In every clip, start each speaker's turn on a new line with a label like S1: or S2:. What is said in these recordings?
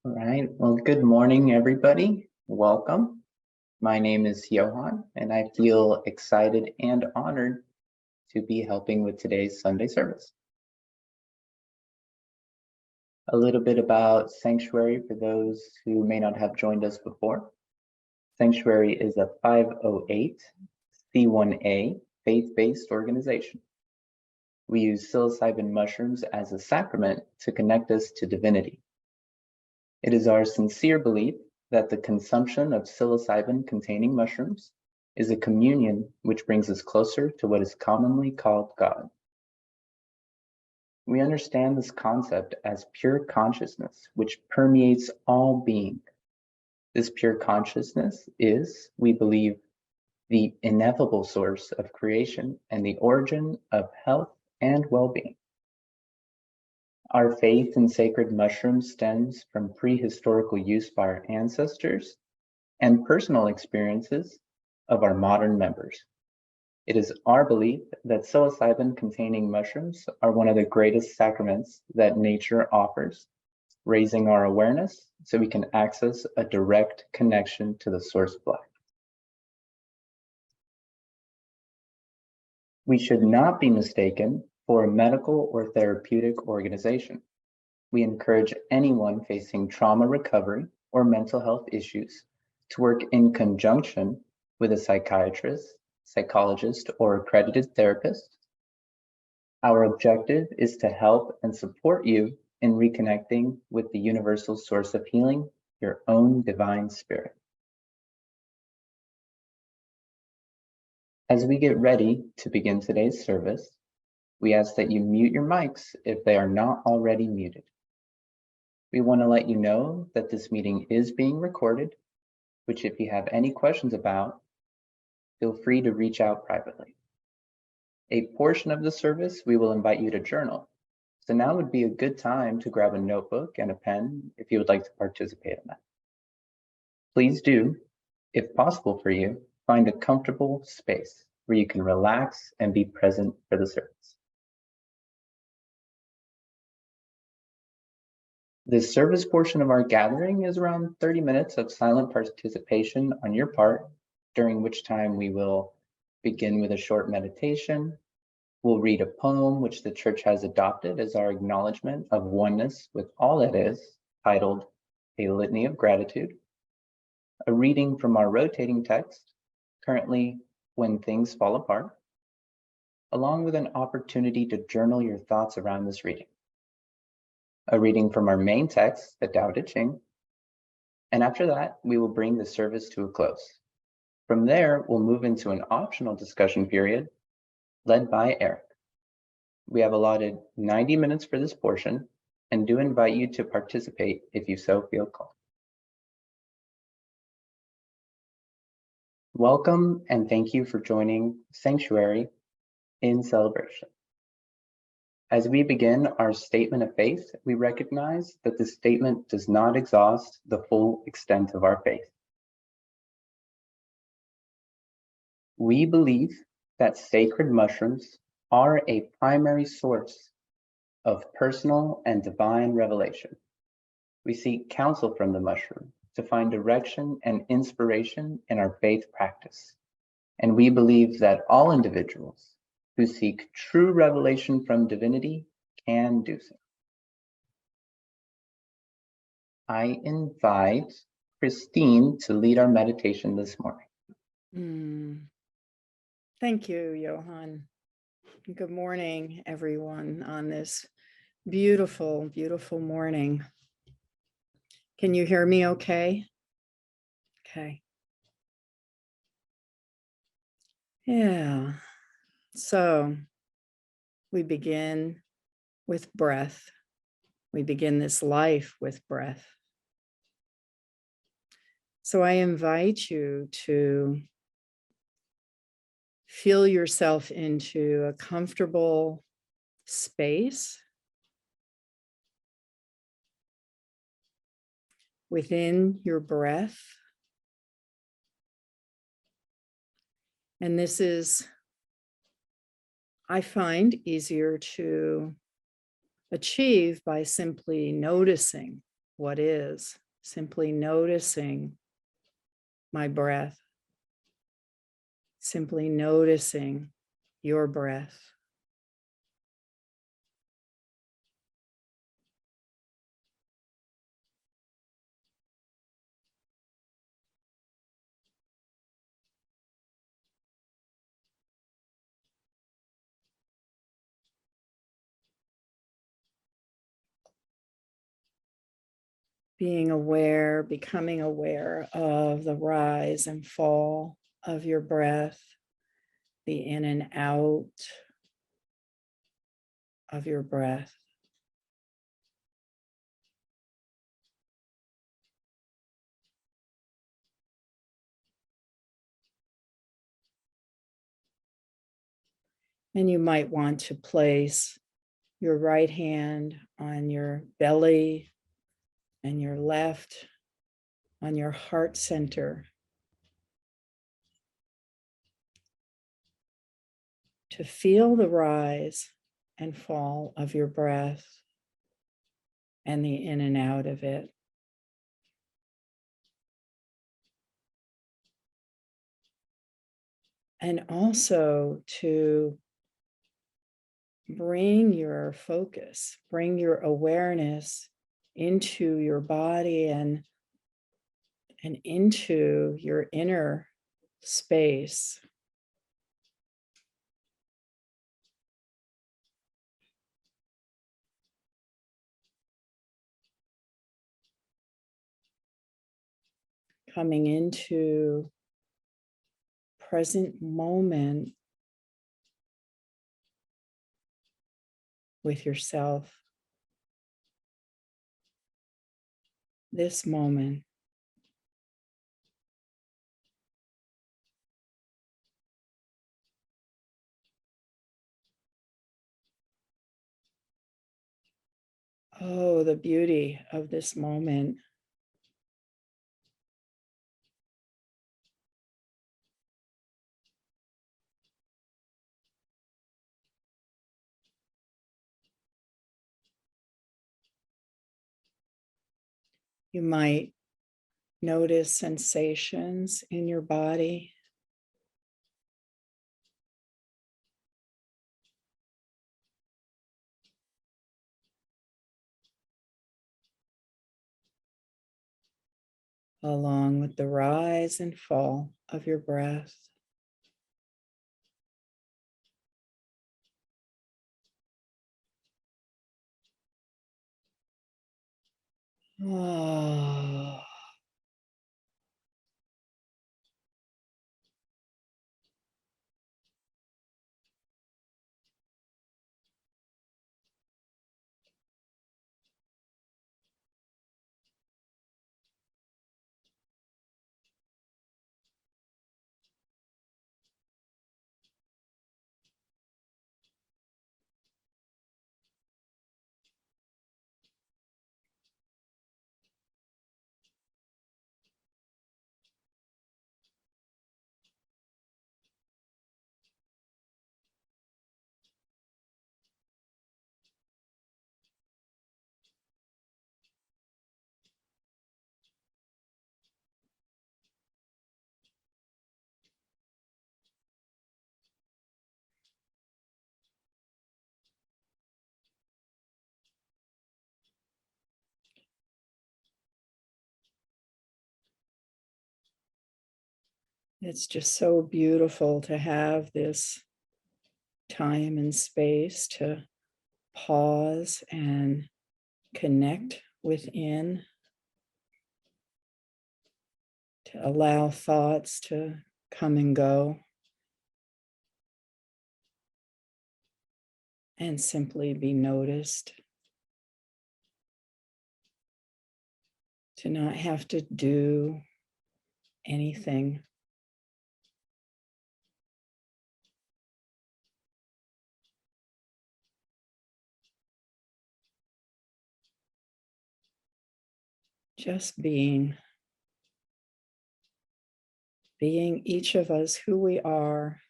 S1: All right. Well, good morning, everybody. Welcome. My name is Johan, and I feel excited and honored to be helping with today's Sunday service. A little bit about Sanctuary for those who may not have joined us before. Sanctuary is a 508c1a faith-based organization. We use psilocybin mushrooms as a sacrament to connect us to divinity. It is our sincere belief that the consumption of psilocybin-containing mushrooms is a communion which brings us closer to what is commonly called God. We understand this concept as pure consciousness, which permeates all being. This pure consciousness is, we believe, the ineffable source of creation and the origin of health and well-being. Our faith in sacred mushrooms stems from prehistorical use by our ancestors and personal experiences of our modern members. It is our belief that psilocybin-containing mushrooms are one of the greatest sacraments that nature offers, raising our awareness so we can access a direct connection to the source of life. We should not be mistaken for a medical or therapeutic organization. We encourage anyone facing trauma recovery or mental health issues to work in conjunction with a psychiatrist, psychologist, or accredited therapist. Our objective is to help and support you in reconnecting with the universal source of healing, your own divine spirit. As we get ready to begin today's service, we ask that you mute your mics if they are not already muted. We want to let you know that this meeting is being recorded, which if you have any questions about, feel free to reach out privately. A portion of the service, we will invite you to journal. So now would be a good time to grab a notebook and a pen if you would like to participate in that. Please do, if possible for you, find a comfortable space where you can relax and be present for the service. The service portion of our gathering is around 30 minutes of silent participation on your part, during which time we will begin with a short meditation. We'll read a poem which the church has adopted as our acknowledgement of oneness with all that is, titled A Litany of Gratitude. A reading from our rotating text, currently When Things Fall Apart, along with an opportunity to journal your thoughts around this reading. A reading from our main text, the Tao Te Ching, and after that, we will bring the service to a close. From there, we'll move into an optional discussion period led by Eric. We have allotted 90 minutes for this portion and do invite you to participate if you so feel called. Welcome and thank you for joining Sanctuary in celebration. As we begin our statement of faith, we recognize that this statement does not exhaust the full extent of our faith. We believe that sacred mushrooms are a primary source of personal and divine revelation. We seek counsel from the mushroom to find direction and inspiration in our faith practice. And we believe that all individuals who seek true revelation from divinity can do so. I invite Christine to lead our meditation this morning.
S2: Thank you, Johan. Good morning, everyone, on this beautiful, beautiful morning. Can you hear me okay? Okay. Yeah. So we begin with breath. We begin this life with breath. So I invite you to feel yourself into a comfortable space within your breath. And this is, I find, easier to achieve by simply noticing what is, simply noticing my breath, simply noticing your breath. Being aware, becoming aware of the rise and fall of your breath, the in and out of your breath. And you might want to place your right hand on your belly and your left on your heart center to feel the rise and fall of your breath and the in and out of it. And also to bring your focus, bring your awareness into your body and into your inner space. Coming into present moment with yourself. This moment. Oh, the beauty of this moment. You might notice sensations in your body. Along with the rise and fall of your breath. Oh. It's just so beautiful to have this time and space to pause and connect within, to allow thoughts to come and go, and simply be noticed. To not have to do anything. Just being each of us who we are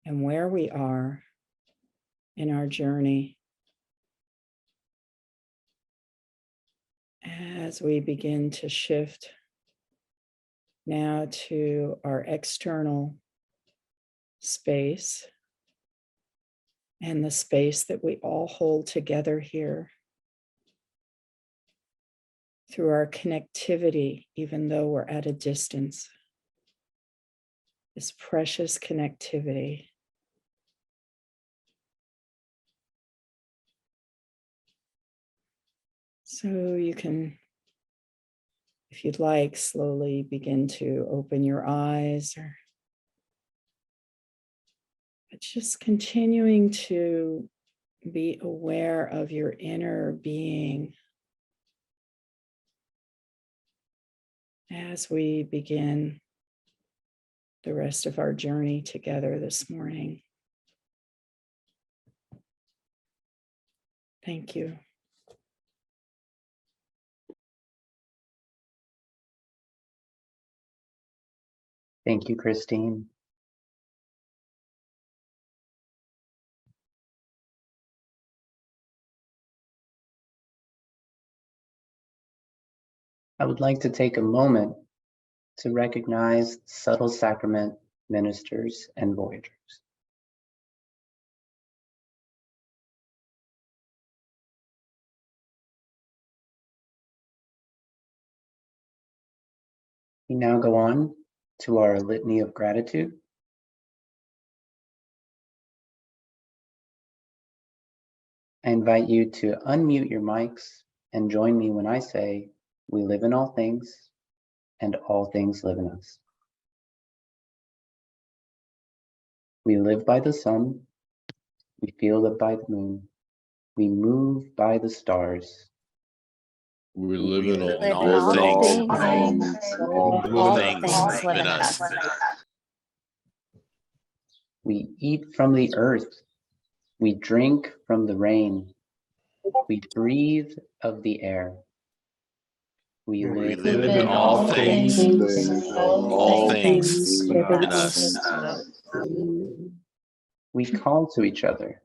S2: and where we are in our journey. As we begin to shift now to our external space and the space that we all hold together here through our connectivity, even though we're at a distance, this precious connectivity. So you can, if you'd like, slowly begin to open your eyes, but just continuing to be aware of your inner being as we begin the rest of our journey together this morning. Thank you.
S1: Thank you, Christine. I would like to take a moment to recognize subtle sacrament ministers and voyagers. We now go on to our litany of gratitude. I invite you to unmute your mics and join me when I say, "We live in all things, and all things live in us." We live by the sun, we feel it by the moon, we move by the stars.
S3: We live in
S4: live
S3: all things.
S4: all things live in us.
S1: We eat from the earth, we drink from the rain, we breathe of the air. We live
S3: in all things. All things live in us.
S1: We call to each other.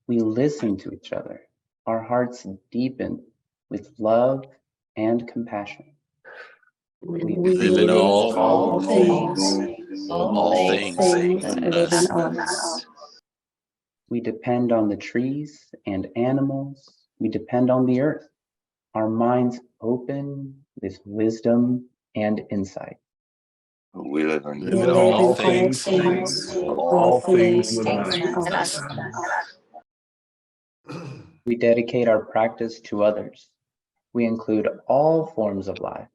S1: We listen to each other. Our hearts deepen with love and compassion.
S3: We live in all things. All things live in us.
S1: We depend on the trees and animals. We depend on the earth. Our minds open with wisdom and insight.
S3: We live in all things. All things live in us.
S1: We dedicate our practice to others. We include all forms of life.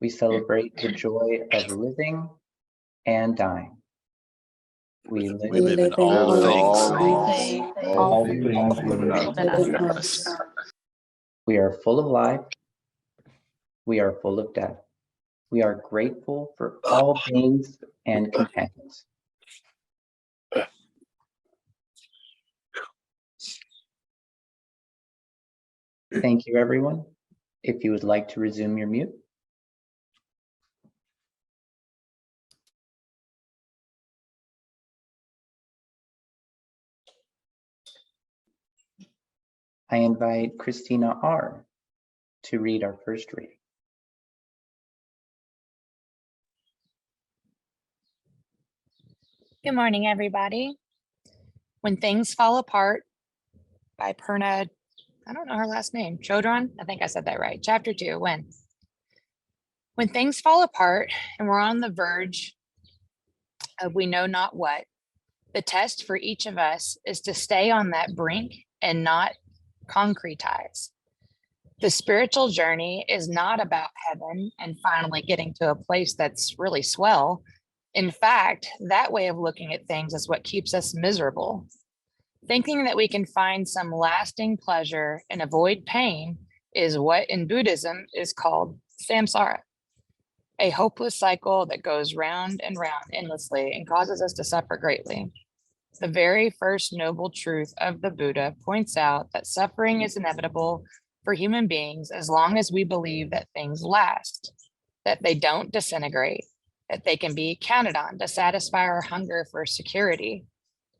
S1: We celebrate the joy of living and dying. We live
S3: in all things.
S4: All things live in us.
S1: We are full of life. We are full of death. We are grateful for all beings and companions. Thank you, everyone. If you would like to resume your mute. I invite Christina R. to read our first reading.
S4: Good morning, everybody. When Things Fall Apart by Perna, I don't know her last name, Chodron? I think I said that right. Chapter 2, When things fall apart and we're on the verge of we know not what, the test for each of us is to stay on that brink and not concretize. The spiritual journey is not about heaven and finally getting to a place that's really swell. In fact, that way of looking at things is what keeps us miserable. Thinking that we can find some lasting pleasure and avoid pain is what in Buddhism is called samsara, a hopeless cycle that goes round and round endlessly and causes us to suffer greatly. The very first noble truth of the Buddha points out that suffering is inevitable for human beings as long as we believe that things last, that they don't disintegrate, that they can be counted on to satisfy our hunger for security.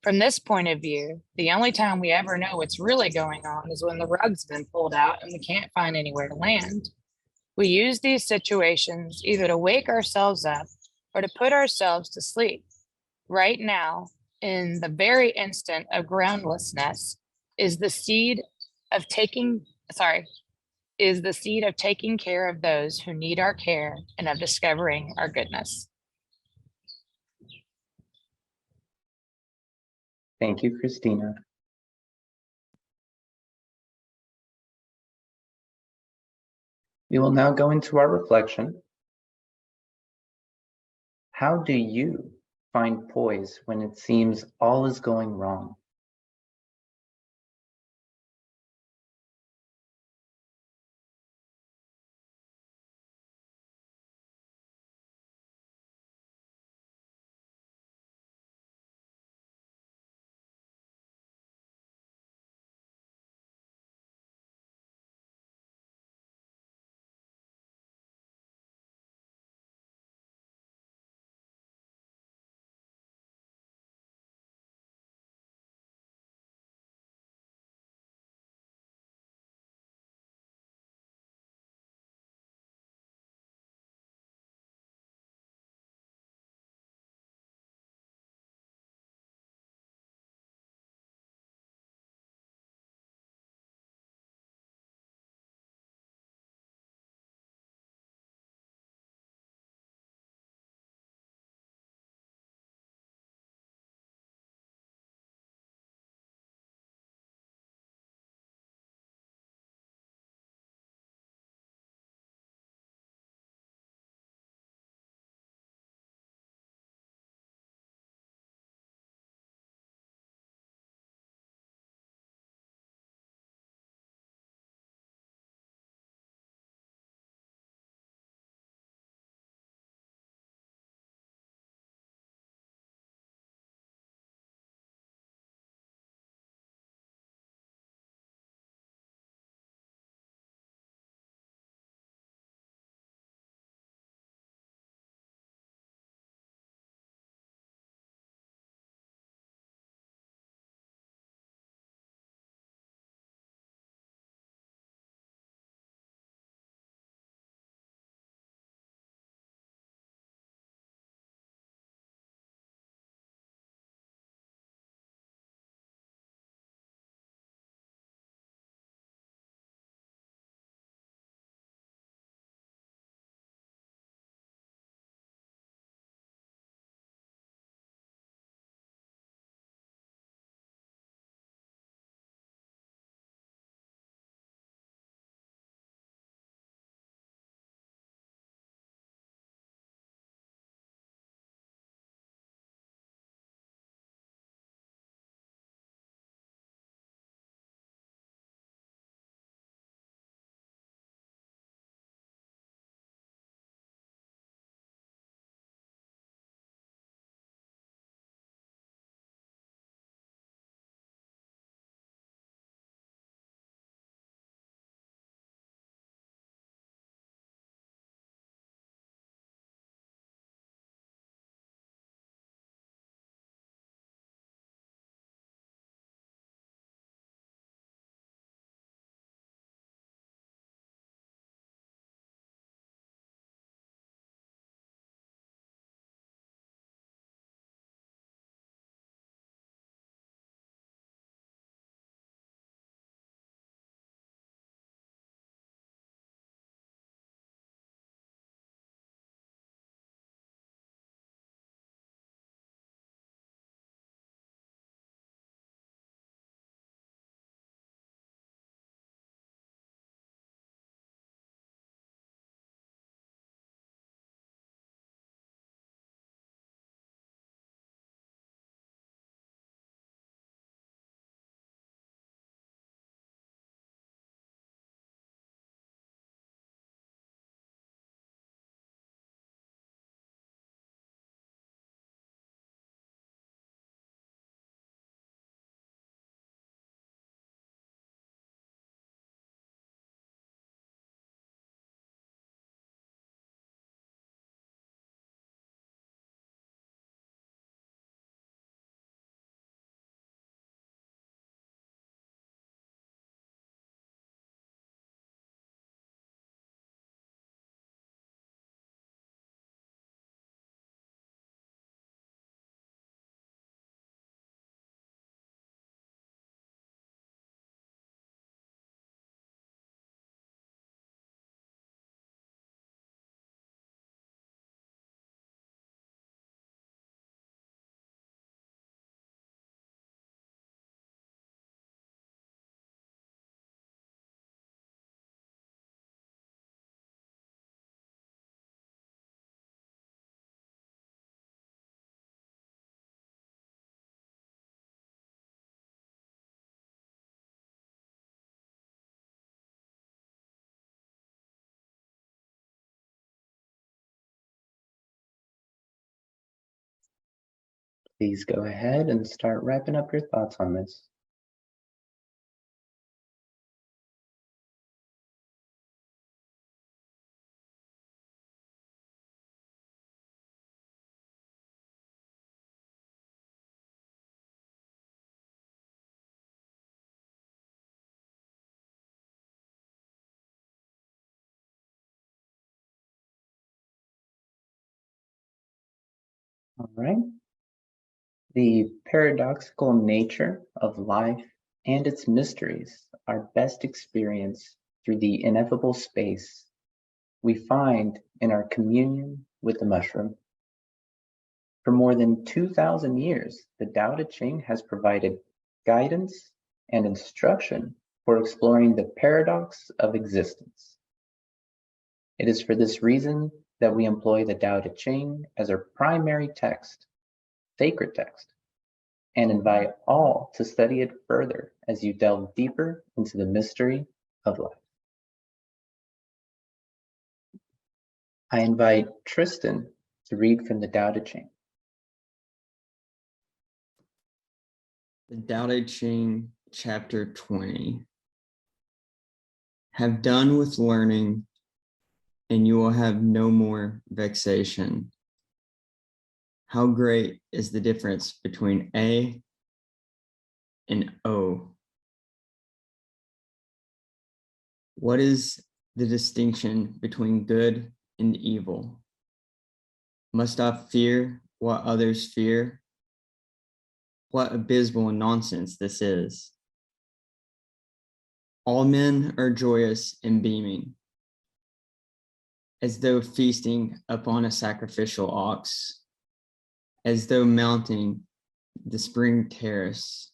S4: From this point of view, the only time we ever know what's really going on is when the rug's been pulled out and we can't find anywhere to land. We use these situations either to wake ourselves up or to put ourselves to sleep. Right now, in the very instant of groundlessness, is the seed of taking care of those who need our care and of discovering our goodness.
S1: Thank you, Christina. We will now go into our reflection. How do you find poise when it seems all is going wrong? Please go ahead and start wrapping up your thoughts on this. All right. The paradoxical nature of life and its mysteries are best experienced through the ineffable space we find in our communion with the mushroom. For more than 2,000 years, the Tao Te Ching has provided guidance and instruction for exploring the paradox of existence. It is for this reason that we employ the Tao Te Ching as our primary text, sacred text, and invite all to study it further as you delve deeper into the mystery of life. I invite Tristan to read from the Tao Te Ching.
S5: The Tao Te Ching, chapter 20. Have done with learning, and you will have no more vexation. How great is the difference between A and O? What is the distinction between good and evil? Must I fear what others fear? What abysmal nonsense this is. All men are joyous and beaming, as though feasting upon a sacrificial ox, as though mounting the spring terrace.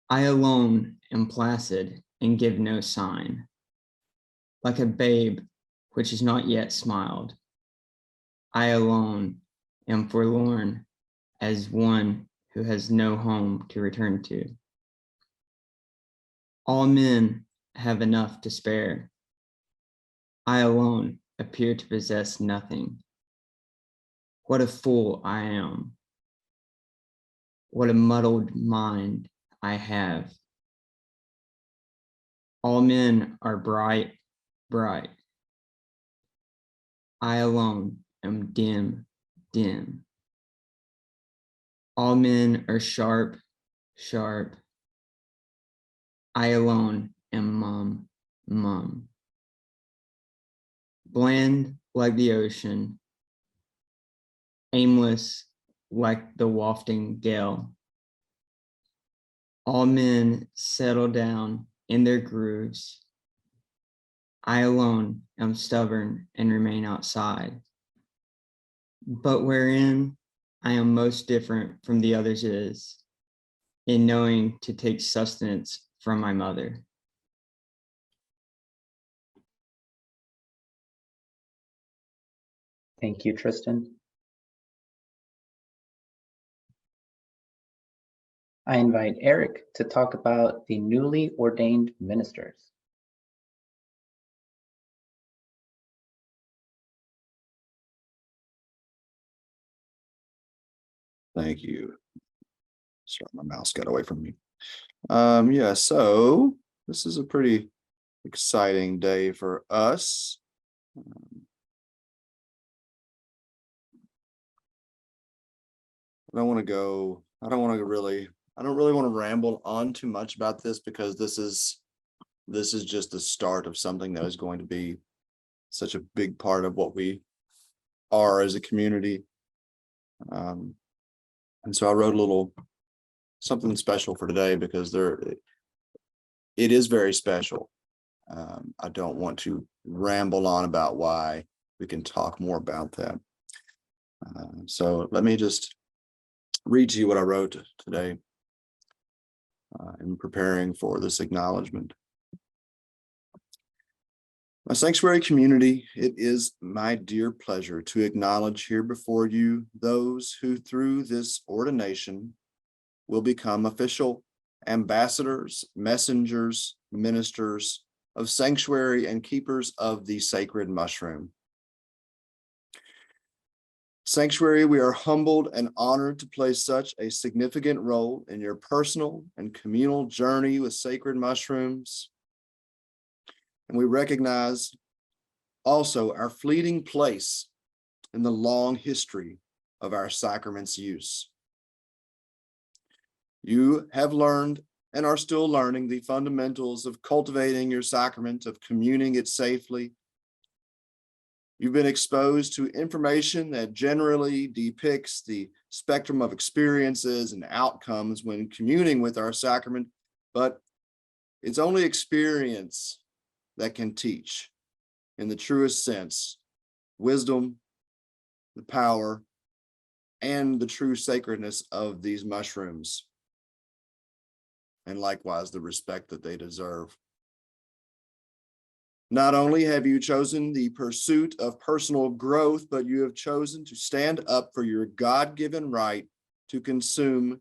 S5: I alone am placid and give no sign, like a babe which has not yet smiled. I alone am forlorn as one who has no home to return to. All men have enough to spare. I alone appear to possess nothing. What a fool I am. What a muddled mind I have. All men are bright, bright. I alone am dim, dim. All men are sharp, sharp. I alone am mum, mum. Bland like the ocean, aimless like the wafting gale. All men settle down in their grooves. I alone am stubborn and remain outside. But wherein I am most different from the others is in knowing to take sustenance from my mother.
S1: Thank you, Tristan. I invite Eric to talk about the newly ordained ministers.
S6: Thank you. Sorry, my mouse got away from me. Yeah, so this is a pretty exciting day for us. I don't really want to ramble on too much about this because this is just the start of something that is going to be such a big part of what we are as a community. And so I wrote a little something special for today because it is very special. I don't want to ramble on about why. We can talk more about that. So let me just read to you what I wrote today in preparing for this acknowledgement. My sanctuary community, it is my dear pleasure to acknowledge here before you those who through this ordination will become official ambassadors, messengers, ministers of sanctuary and keepers of the sacred mushroom. Sanctuary, we are humbled and honored to play such a significant role in your personal and communal journey with sacred mushrooms. And we recognize also our fleeting place in the long history of our sacrament's use. You have learned and are still learning the fundamentals of cultivating your sacrament, of communing it safely. You've been exposed to information that generally depicts the spectrum of experiences and outcomes when communing with our sacrament, but it's only experience that can teach, in the truest sense, wisdom, the power, and the true sacredness of these mushrooms, and likewise the respect that they deserve. Not only have you chosen the pursuit of personal growth, but you have chosen to stand up for your God-given right to consume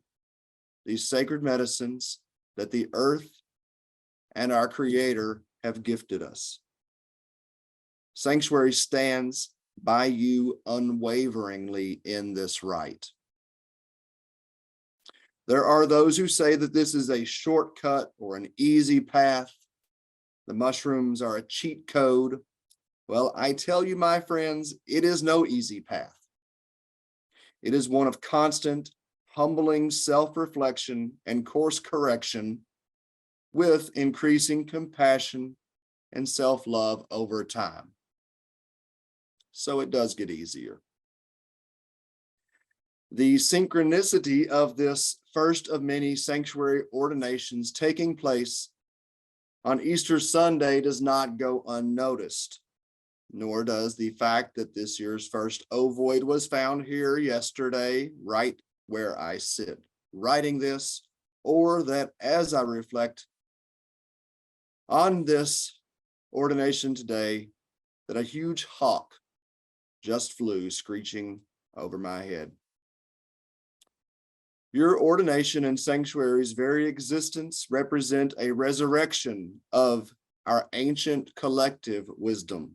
S6: these sacred medicines that the earth and our Creator have gifted us. Sanctuary stands by you unwaveringly in this right. There are those who say that this is a shortcut or an easy path. The mushrooms are a cheat code. Well, I tell you, my friends, it is no easy path. It is one of constant, humbling self-reflection and course correction with increasing compassion and self-love over time. So it does get easier. The synchronicity of this first of many sanctuary ordinations taking place on Easter Sunday does not go unnoticed, nor does the fact that this year's first ovoid was found here yesterday, right where I sit writing this, or that as I reflect on this ordination today, that a huge hawk just flew screeching over my head. Your ordination and sanctuary's very existence represent a resurrection of our ancient collective wisdom.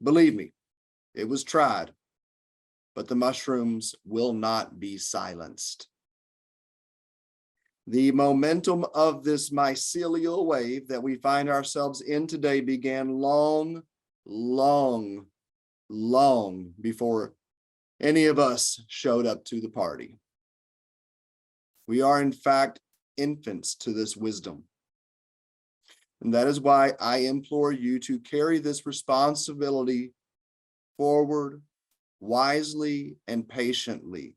S6: Believe me, it was tried, but the mushrooms will not be silenced. The momentum of this mycelial wave that we find ourselves in today began long before any of us showed up to the party. We are, in fact, infants to this wisdom. And that is why I implore you to carry this responsibility forward wisely and patiently,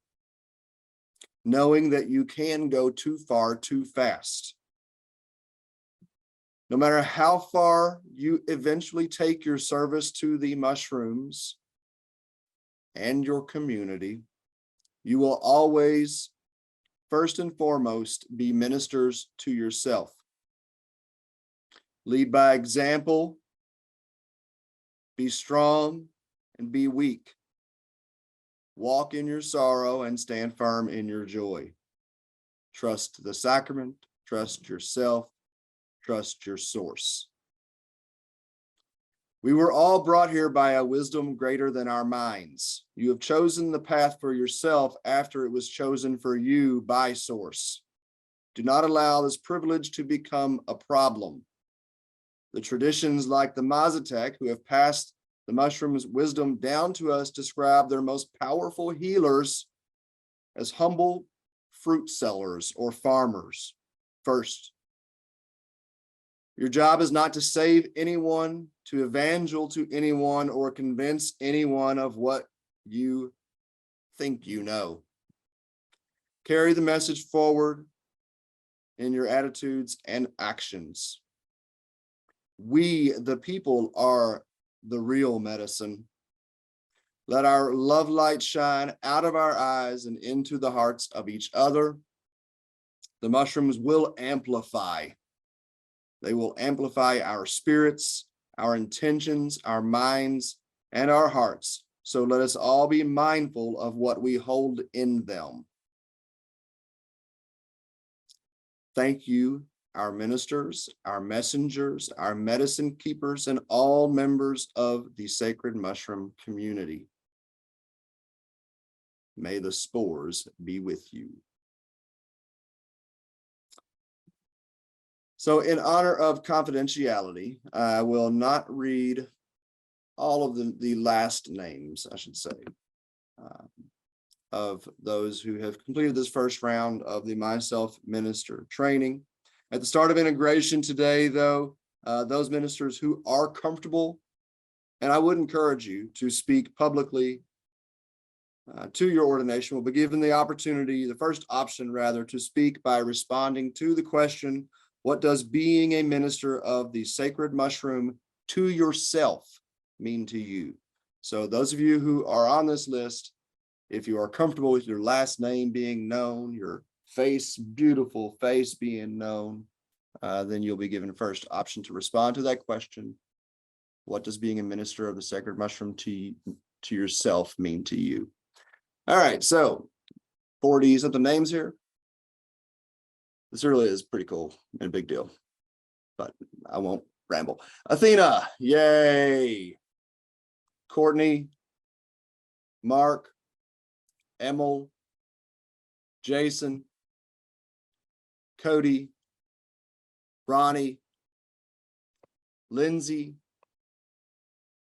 S6: knowing that you can go too far too fast. No matter how far you eventually take your service to the mushrooms and your community, you will always, first and foremost, be ministers to yourself. Lead by example, be strong and be weak. Walk in your sorrow and stand firm in your joy. Trust the sacrament, trust yourself, trust your source. We were all brought here by a wisdom greater than our minds. You have chosen the path for yourself after it was chosen for you by source. Do not allow this privilege to become a problem. The traditions like the Mazatec, who have passed the mushroom's wisdom down to us, describe their most powerful healers as humble fruit sellers or farmers first. Your job is not to save anyone, to evangel to anyone, or convince anyone of what you think you know. Carry the message forward in your attitudes and actions. We, the people, are the real medicine. Let our love light shine out of our eyes and into the hearts of each other. The mushrooms will amplify. They will amplify our spirits, our intentions, our minds, and our hearts. So let us all be mindful of what we hold in them. Thank you, our ministers, our messengers, our medicine keepers, and all members of the sacred mushroom community. May the spores be with you. So in honor of confidentiality, I will not read all of the last names, I should say, of those who have completed this first round of the Myself Minister training. At the start of integration today, though, those ministers who are comfortable, and I would encourage you to speak publicly to your ordination, will be given the opportunity, the first option rather, to speak by responding to the question, what does being a minister of the sacred mushroom to yourself mean to you? So those of you who are on this list, if you are comfortable with your last name being known, your face, beautiful face being known, then you'll be given first option to respond to that question. What does being a minister of the sacred mushroom to yourself mean to you? All right, so 40 something names here. This really is pretty cool and a big deal, but I won't ramble. Athena, yay. Courtney, Mark, Emil, Jason, Cody, Ronnie, Lindsay,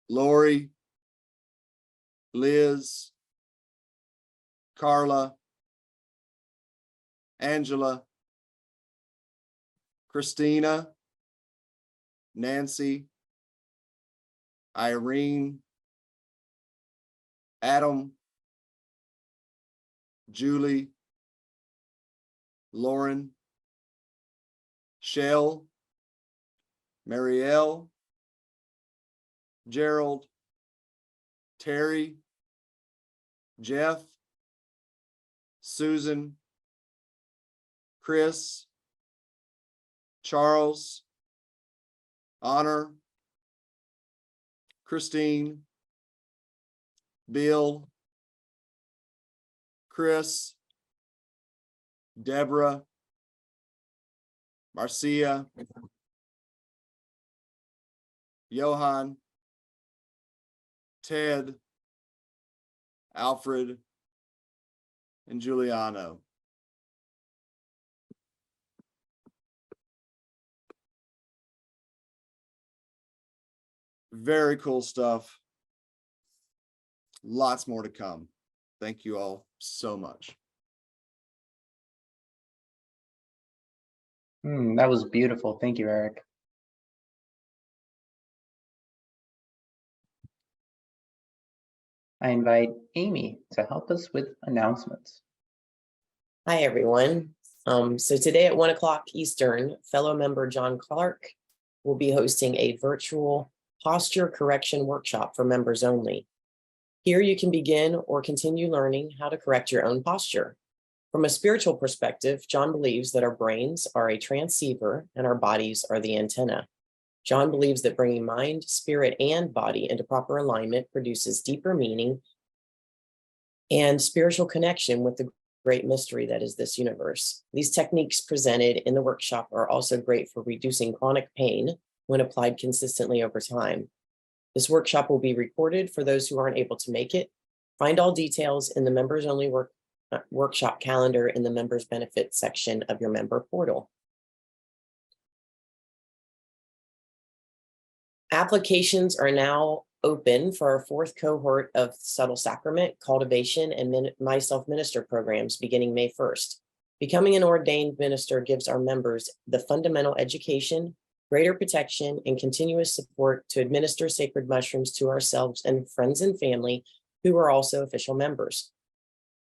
S6: Lori, Liz, Carla, Angela, Christina, Nancy, Irene, Adam, Julie, Lauren, Shell, Marielle, Gerald, Terry, Jeff, Susan, Chris, Charles, Honor, Christine, Bill, Chris, Deborah, Marcia, Johan, Ted, Alfred, and Giuliano. Very cool stuff. Lots more to come. Thank you all so much.
S1: That was beautiful. Thank you, Eric. I invite Amy to help us with announcements.
S7: Hi, everyone. So today at 1 o'clock Eastern, fellow member John Clark will be hosting a virtual posture correction workshop for members only. Here you can begin or continue learning how to correct your own posture. From a spiritual perspective, John believes that our brains are a transceiver and our bodies are the antenna. John believes that bringing mind, spirit, and body into proper alignment produces deeper meaning and spiritual connection with the great mystery that is this universe. These techniques presented in the workshop are also great for reducing chronic pain when applied consistently over time. This workshop will be recorded for those who aren't able to make it. Find all details in the members only workshop calendar in the members benefits section of your member portal. Applications are now open for our 4th cohort of Subtle Sacrament, Cultivation, and Myself Minister programs beginning May 1st. Becoming an ordained minister gives our members the fundamental education, greater protection, and continuous support to administer sacred mushrooms to ourselves and friends and family who are also official members.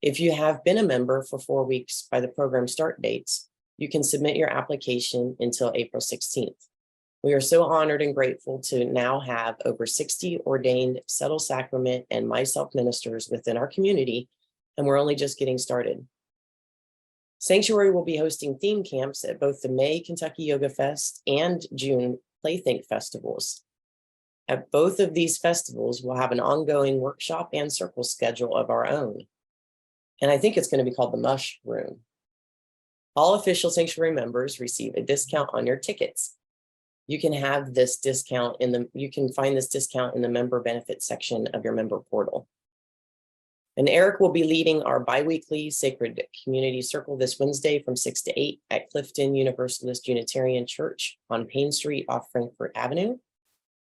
S7: If you have been a member for 4 weeks by the program start dates, you can submit your application until April 16th. We are so honored and grateful to now have over 60 ordained Subtle Sacrament and Myself ministers within our community, and we're only just getting started. Sanctuary will be hosting theme camps at both the May Kentucky Yoga Fest and June Playthink festivals. At both of these festivals, we'll have an ongoing workshop and circle schedule of our own. And I think it's going to be called the Mush Room. All official Sanctuary members receive a discount on your tickets. You can have this discount you can find this discount in the member benefits section of your member portal. And Eric will be leading our biweekly Sacred Community Circle this Wednesday from 6 to 8 at Clifton Universalist Unitarian Church on Payne Street off Frankfort Avenue.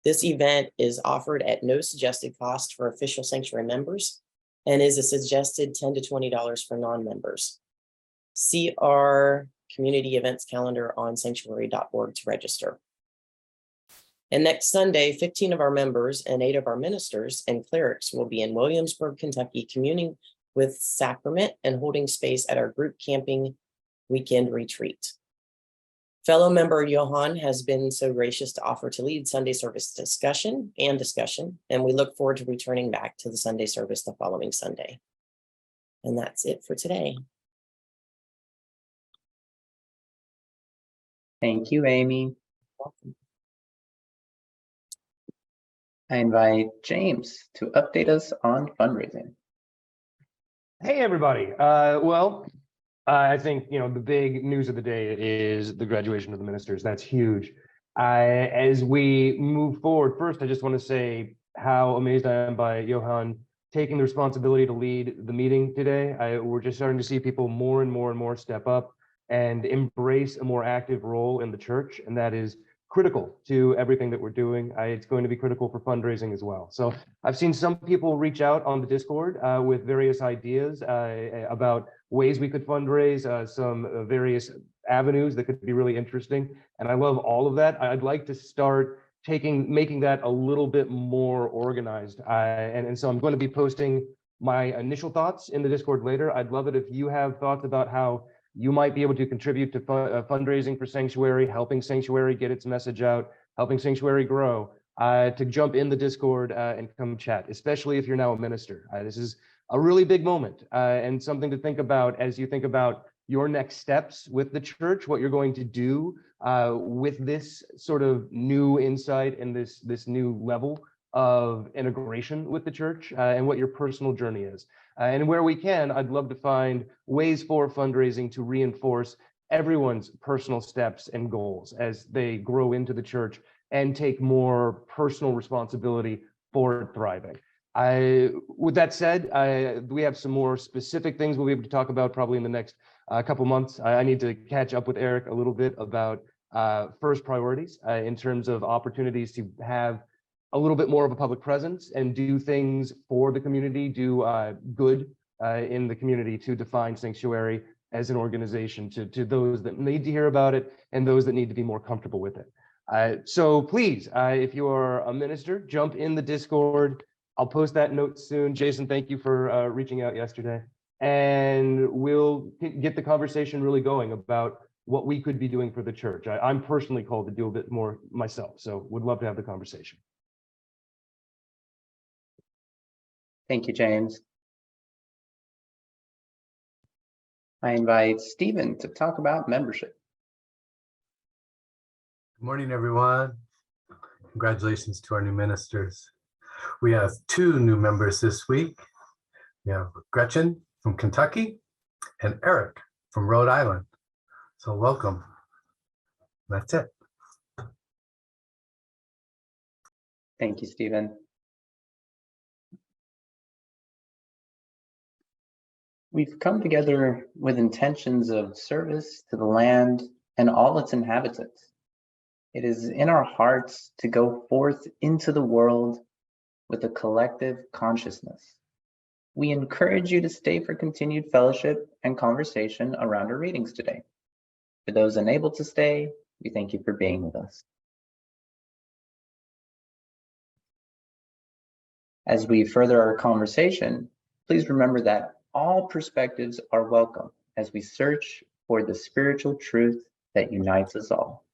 S7: This event is offered at no suggested cost for official sanctuary members and is a suggested $10 to $20 for non-members. See our community events calendar on sanctuary.org to register. And next Sunday, 15 of our members and 8 of our ministers and clerics will be in Williamsburg, Kentucky, communing with Sacrament and holding space at our group camping weekend retreat. Fellow member Johan has been so gracious to offer to lead Sunday service discussion, and we look forward to returning back to the Sunday service the following Sunday. And that's it for today.
S1: Thank you, Amy. I invite James to update us on fundraising.
S8: Hey, everybody. I think, the big news of the day is the graduation of the ministers. That's huge. As we move forward, first, I just want to say how amazed I am by Johan taking the responsibility to lead the meeting today. We're just starting to see people more and more step up and embrace a more active role in the church. And that is critical to everything that we're doing. It's going to be critical for fundraising as well. So I've seen some people reach out on the Discord with various ideas about ways we could fundraise, some various avenues that could be really interesting. And I love all of that. I'd like to start making that a little bit more organized. And so I'm going to be posting my initial thoughts in the Discord later. I'd love it if you have thoughts about how you might be able to contribute to fundraising for Psanctuary, helping Psanctuary get its message out, helping Psanctuary grow, to jump in the Discord and come chat, especially if you're now a minister. This is a really big moment and something to think about as you think about your next steps with the church, what you're going to do with this sort of new insight and this new level of integration with the church and what your personal journey is. And where we can, I'd love to find ways for fundraising to reinforce everyone's personal steps and goals as they grow into the church and take more personal responsibility for thriving. With that said, we have some more specific things we'll be able to talk about probably in the next couple months. I need to catch up with Eric a little bit about first priorities in terms of opportunities to have a little bit more of a public presence and do things for the community, do good in the community to define Psanctuary as an organization to those that need to hear about it and those that need to be more comfortable with it. So please, if you are a minister, jump in the Discord. I'll post that note soon. Jason, thank you for reaching out yesterday. And we'll get the conversation really going about what we could be doing for the church. I'm personally called to do a bit more myself, so would love to have the conversation.
S1: Thank you, James. I invite Stephen to talk about membership.
S9: Good morning, everyone. Congratulations to our new ministers. We have 2 new members this week. We have Gretchen from Kentucky and Eric from Rhode Island. So welcome. That's it.
S1: Thank you, Stephen. We've come together with intentions of service to the land and all its inhabitants. It is in our hearts to go forth into the world with a collective consciousness. We encourage you to stay for continued fellowship and conversation around our readings today. For those unable to stay, we thank you for being with us. As we further our conversation, please remember that all perspectives are welcome as we search for the spiritual truth that unites us all.